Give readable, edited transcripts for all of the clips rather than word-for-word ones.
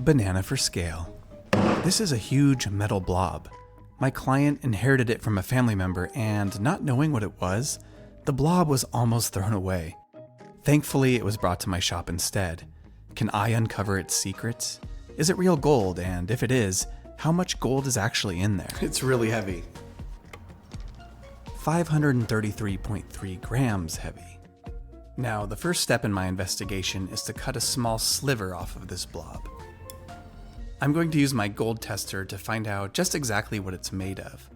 Banana for scale. This is a huge metal blob. My client inherited it from a family member and, not knowing what it was, the blob was almost thrown away. Thankfully, it was brought to my shop instead. Can I uncover its secrets? Is it real gold? And if it is, how much gold is actually in there? It's really heavy. 533.3 grams heavy. Now, the first step in my investigation is to cut a small sliver off of this blob. I'm going to use my gold tester to find out just exactly what it's made of.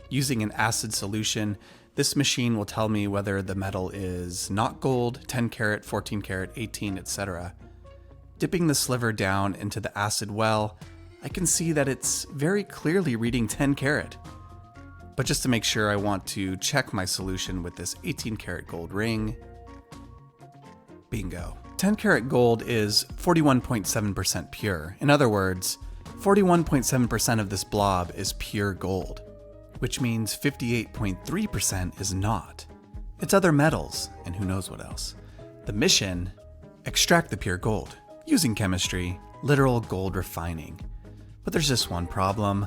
Using an acid solution, this machine will tell me whether the metal is not gold, 10 karat, 14 karat, 18, etc. Dipping the sliver down into the acid well, I can see that it's very clearly reading 10 karat. But just to make sure, I want to check my solution with this 18 karat gold ring. Bingo. 10 karat gold is 41.7% pure. In other words, 41.7% of this blob is pure gold, which means 58.3% is not. It's other metals, and who knows what else. The mission: extract the pure gold. Using chemistry, literal gold refining. But there's just one problem.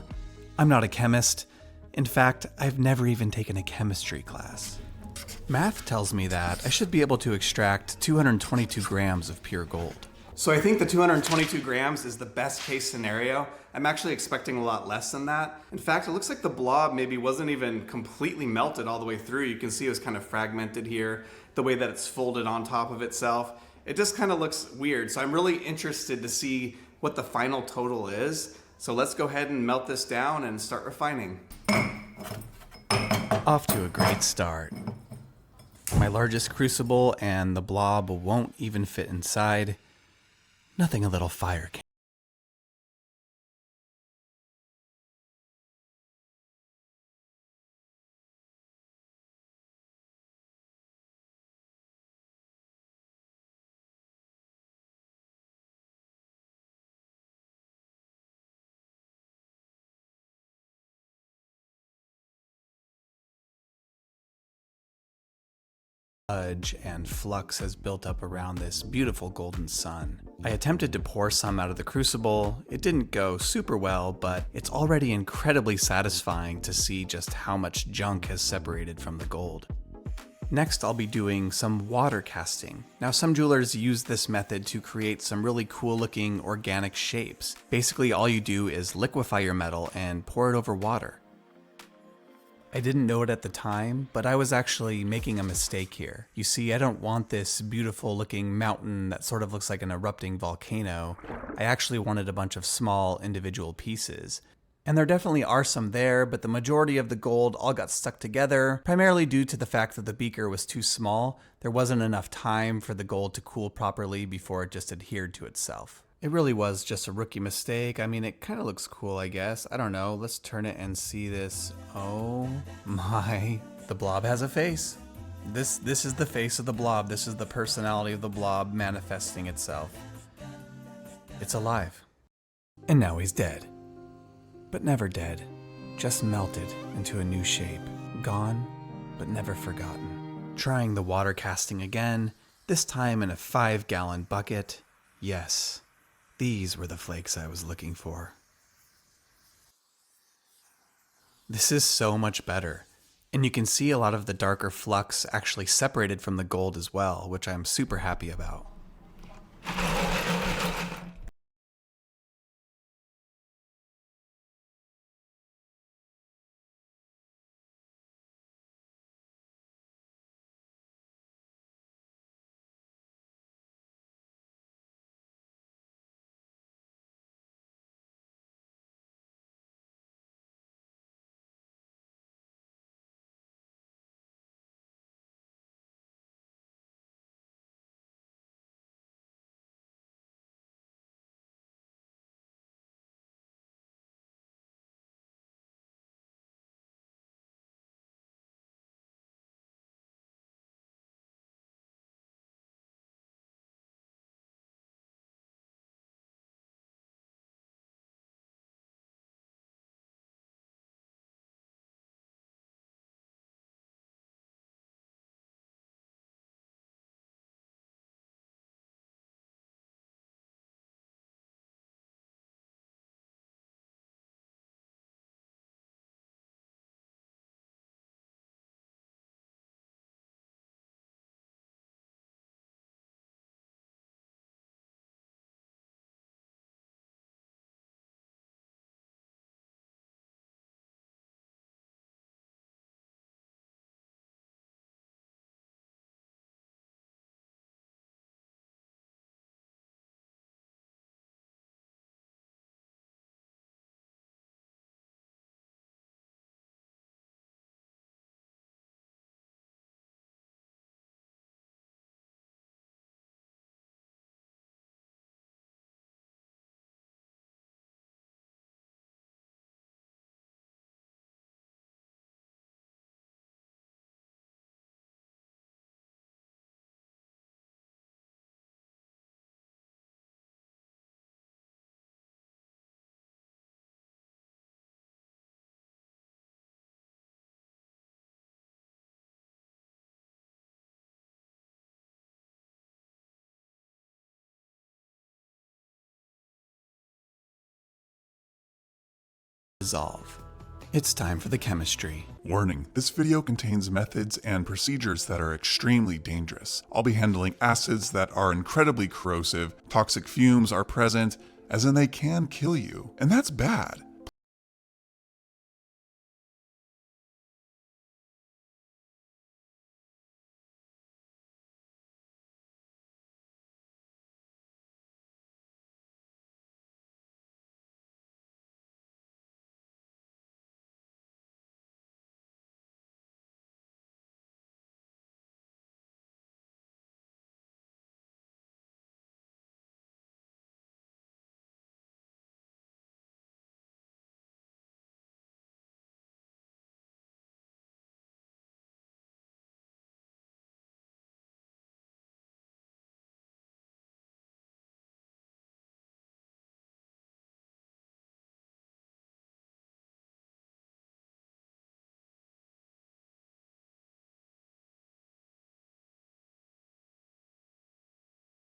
I'm not a chemist. In fact, I've never even taken a chemistry class. Math tells me that I should be able to extract 222 grams of pure gold. So I think the 222 grams is the best case scenario. I'm actually expecting a lot less than that. In fact, it looks like the blob maybe wasn't even completely melted all the way through. You can see it was kind of fragmented here, the way that it's folded on top of itself. It just kind of looks weird. So I'm really interested to see what the final total is. So let's go ahead and melt this down and start refining. Off to a great start. My largest crucible, and the blob won't even fit inside. Nothing a little fire can. Sludge and flux has built up around this beautiful golden sun. I attempted to pour some out of the crucible. It didn't go super well, but it's already incredibly satisfying to see just how much junk has separated from the gold. Next, I'll be doing some water casting. Now, some jewelers use this method to create some really cool looking organic shapes. Basically, all you do is liquefy your metal and pour it over water. I didn't know it at the time, but I was actually making a mistake here. You see, I don't want this beautiful looking mountain that sort of looks like an erupting volcano. I actually wanted a bunch of small individual pieces. And there definitely are some there, but the majority of the gold all got stuck together, primarily due to the fact that the beaker was too small. There wasn't enough time for the gold to cool properly before it just adhered to itself. It really was just a rookie mistake. I mean, it kind of looks cool, I guess. I don't know. Let's turn it and see this. Oh my. The blob has a face. This is the face of the blob. This is the personality of the blob manifesting itself. It's alive. And now he's dead. But never dead. Just melted into a new shape. Gone, but never forgotten. Trying the water casting again, this time in a 5-gallon bucket. Yes. These were the flakes I was looking for. This is so much better. And you can see a lot of the darker flux actually separated from the gold as well, which I'm super happy about. dissolve. It's time for the chemistry. Warning, this video contains methods and procedures that are extremely dangerous. I'll be handling acids that are incredibly corrosive, toxic fumes are present, as in they can kill you, and that's bad.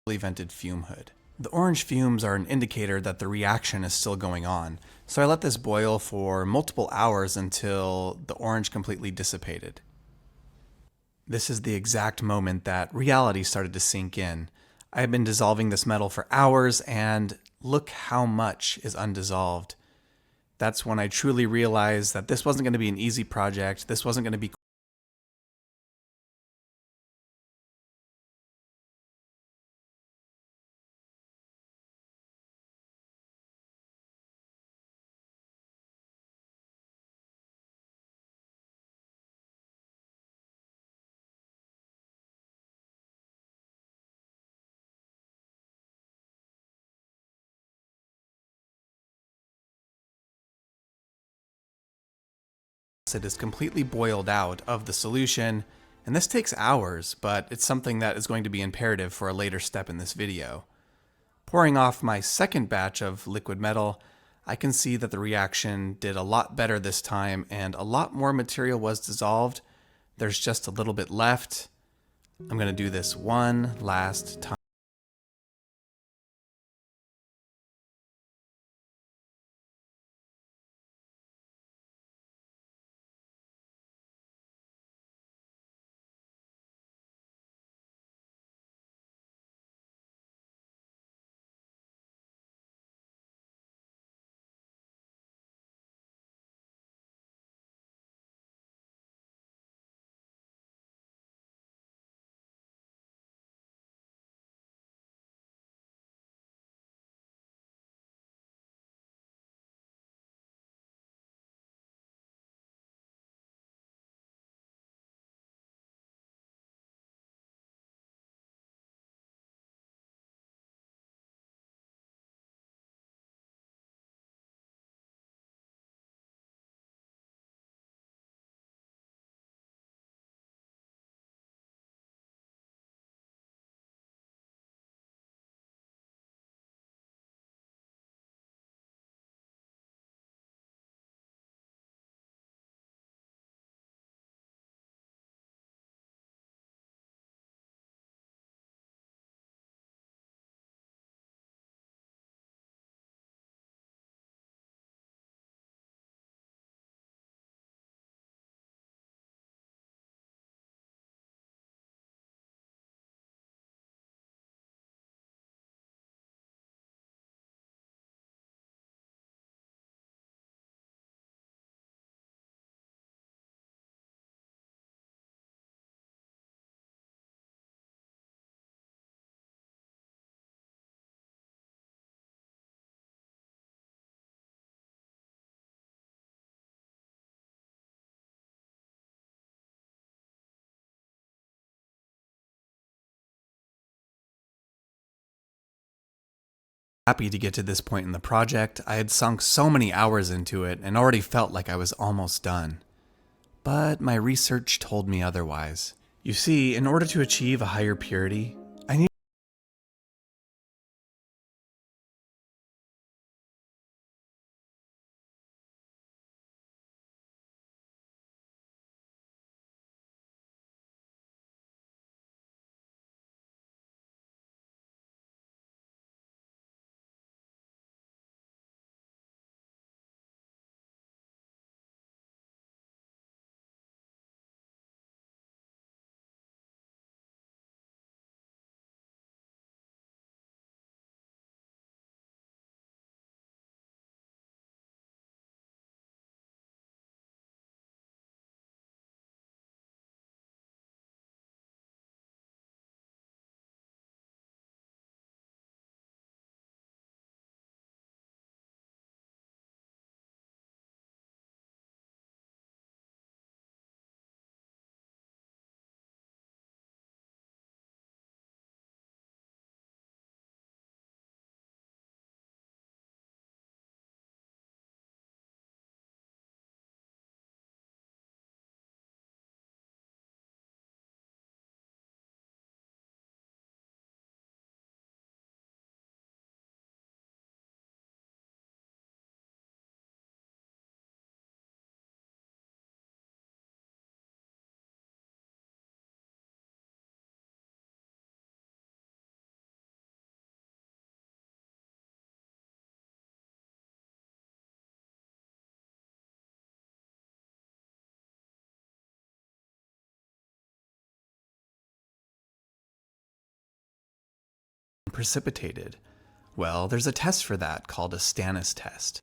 Vented fume hood. The orange fumes are an indicator that the reaction is still going on, so I let this boil for multiple hours until the orange completely dissipated. This is the exact moment that reality started to sink in. I had been dissolving this metal for hours, and look how much is undissolved. That's when I truly realized that this wasn't going to be an easy project, this wasn't going to be acid is completely boiled out of the solution, and this takes hours, but it's something that is going to be imperative for a later step in this video. Pouring off my second batch of liquid metal, I can see that the reaction did a lot better this time and a lot more material was dissolved. There's just a little bit left. I'm going to do this one last time. Happy to get to this point in the project. I had sunk so many hours into it and already felt like I was almost done. But my research told me otherwise. You see, in order to achieve a higher purity, I need precipitated? Well, there's a test for that called a stannous test.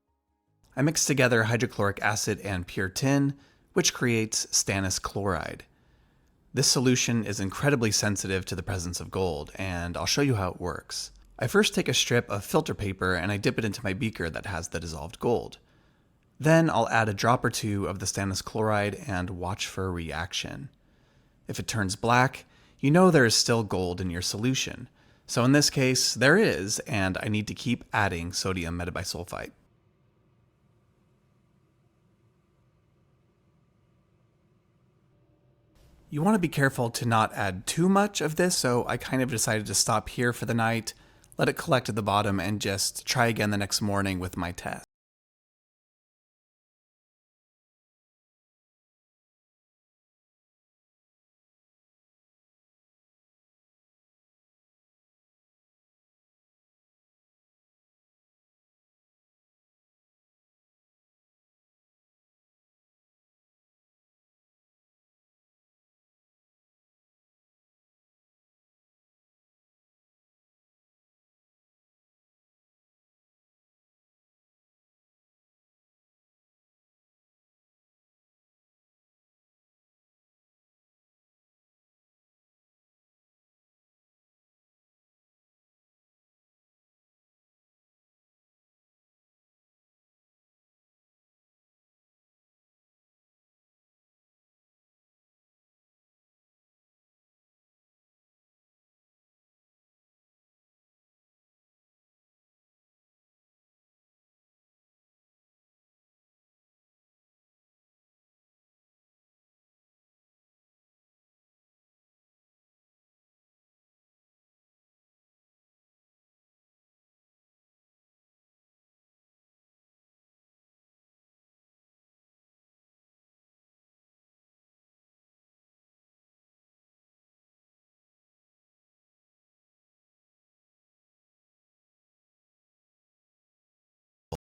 I mix together hydrochloric acid and pure tin, which creates stannous chloride. This solution is incredibly sensitive to the presence of gold, and I'll show you how it works. I first take a strip of filter paper and I dip it into my beaker that has the dissolved gold. Then I'll add a drop or two of the stannous chloride and watch for a reaction. If it turns black, you know there is still gold in your solution. So in this case, there is, and I need to keep adding sodium metabisulfite. You want to be careful to not add too much of this, so I kind of decided to stop here for the night, let it collect at the bottom, and just try again the next morning with my test.